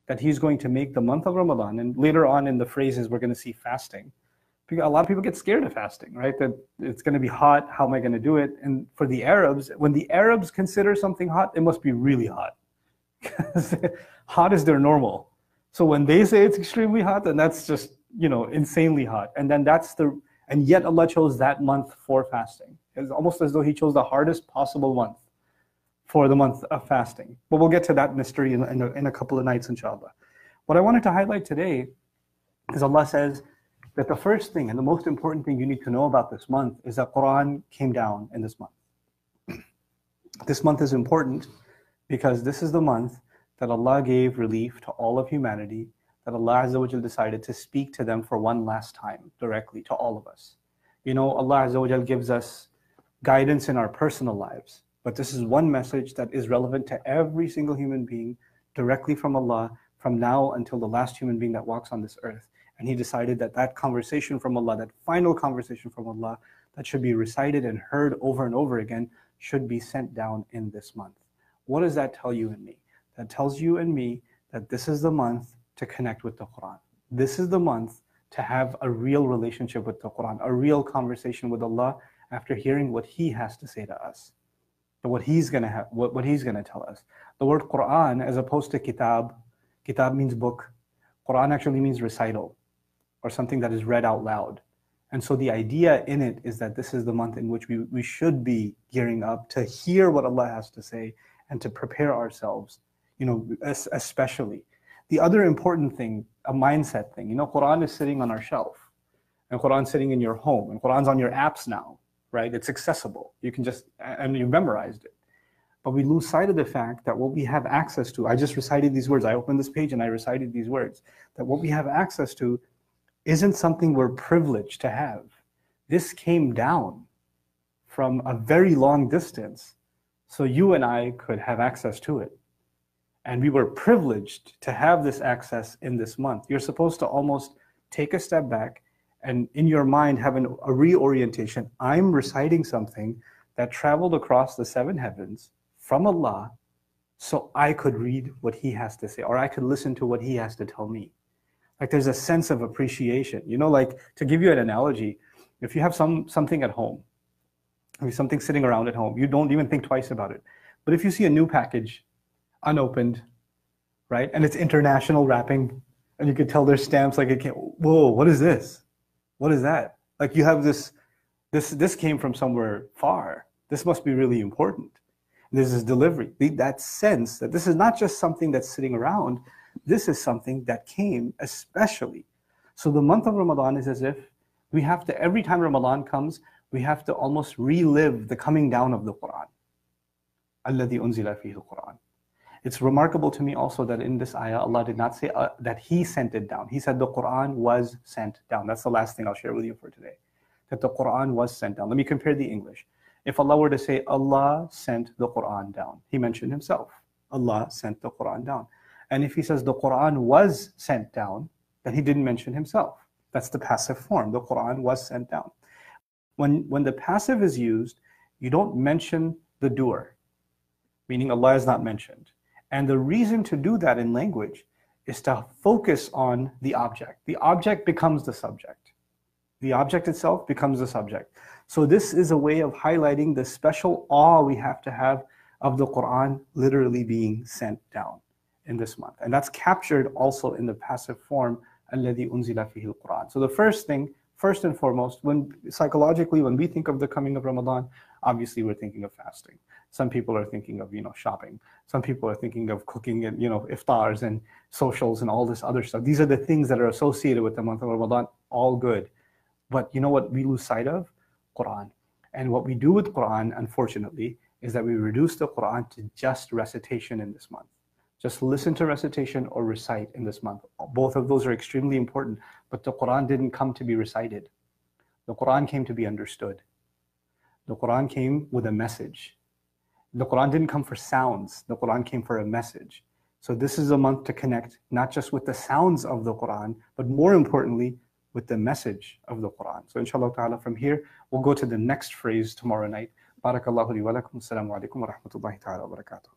that He's going to make the month of Ramadan, and later on in the phrases we're going to see fasting. Because a lot of people get scared of fasting, right? That it's going to be hot, how am I going to do it? And for the Arabs, when the Arabs consider something hot, it must be really hot. Because hot is their normal. So when they say it's extremely hot, then that's just, insanely hot. And then and yet Allah chose that month for fasting. It's almost as though He chose the hardest possible month for the month of fasting. But we'll get to that mystery in a couple of nights, inshallah. What I wanted to highlight today is Allah says that the first thing and the most important thing you need to know about this month is that Quran came down in this month. This month is important because this is the month that Allah gave relief to all of humanity, that Allah Azza wa Jal decided to speak to them for one last time directly to all of us. Allah Azza wa Jal gives us guidance in our personal lives, but this is one message that is relevant to every single human being directly from Allah from now until the last human being that walks on this earth. And He decided that conversation from Allah, that final conversation from Allah that should be recited and heard over and over again, should be sent down in this month. What does that tell you and me? That tells you and me that this is the month to connect with the Quran. This is the month to have a real relationship with the Quran, a real conversation with Allah after hearing what He has to say to us, what He's going to tell us. The word Quran, as opposed to kitab means book. Quran actually means recital, or something that is read out loud. And so the idea in it is that this is the month in which we should be gearing up to hear what Allah has to say and to prepare ourselves, especially. The other important thing, a mindset thing, Quran is sitting on our shelf, and Quran's sitting in your home, and Quran's on your apps now, right? It's accessible. You can and you've memorized it. But we lose sight of the fact that what we have access to, I just recited these words, I opened this page and I recited these words, that what we have access to isn't something we're privileged to have. This came down from a very long distance, so you and I could have access to it. And we were privileged to have this access in this month. You're supposed to almost take a step back and in your mind have a reorientation. I'm reciting something that traveled across the 7 heavens from Allah, so I could read what He has to say, or I could listen to what He has to tell me. Like there's a sense of appreciation. Like to give you an analogy, if you have something at home, something sitting around at home, you don't even think twice about it. But if you see a new package, unopened, right, and it's international wrapping, and you could tell there's stamps, like whoa, what is this? What is that? Like you have this came from somewhere far. This must be really important. This is delivery. That sense that this is not just something that's sitting around, this is something that came especially. So the month of Ramadan is as if we have to, every time Ramadan comes, we have to almost relive the coming down of the Quran. الَّذِي أُنزِلَ فِيهِ الْقُرْآنِ. It's remarkable to me also that in this ayah, Allah did not say that He sent it down. He said the Quran was sent down. That's the last thing I'll share with you for today. That the Quran was sent down. Let me compare the English. If Allah were to say, Allah sent the Quran down, He mentioned Himself. Allah sent the Quran down. And if He says the Quran was sent down, then He didn't mention Himself. That's the passive form. The Quran was sent down. When the passive is used, you don't mention the doer, meaning Allah is not mentioned. And the reason to do that in language is to focus on the object. The object becomes the subject. The object itself becomes the subject. So this is a way of highlighting the special awe we have to have of the Quran literally being sent down in this month. And that's captured also in the passive form, الَّذِي أُنزِلَ فِيهِ الْقُرْآنِ. So the first thing, first and foremost, psychologically, when we think of the coming of Ramadan, obviously we're thinking of fasting. Some people are thinking of, shopping. Some people are thinking of cooking and, iftars and socials and all this other stuff. These are the things that are associated with the month of Ramadan, all good. But you know what we lose sight of? Quran. And what we do with Quran, unfortunately, is that we reduce the Quran to just recitation in this month. Just listen to recitation or recite in this month. Both of those are extremely important, but the Quran didn't come to be recited. The Quran came to be understood. The Quran came with a message. The Quran didn't come for sounds. The Quran came for a message. So this is a month to connect not just with the sounds of the Quran, but more importantly, with the message of the Quran. So inshallah ta'ala, from here, we'll go to the next phrase tomorrow night. Barakallahu li wa lakum. Assalamu alaikum wa rahmatullahi ta'ala wa barakatuh.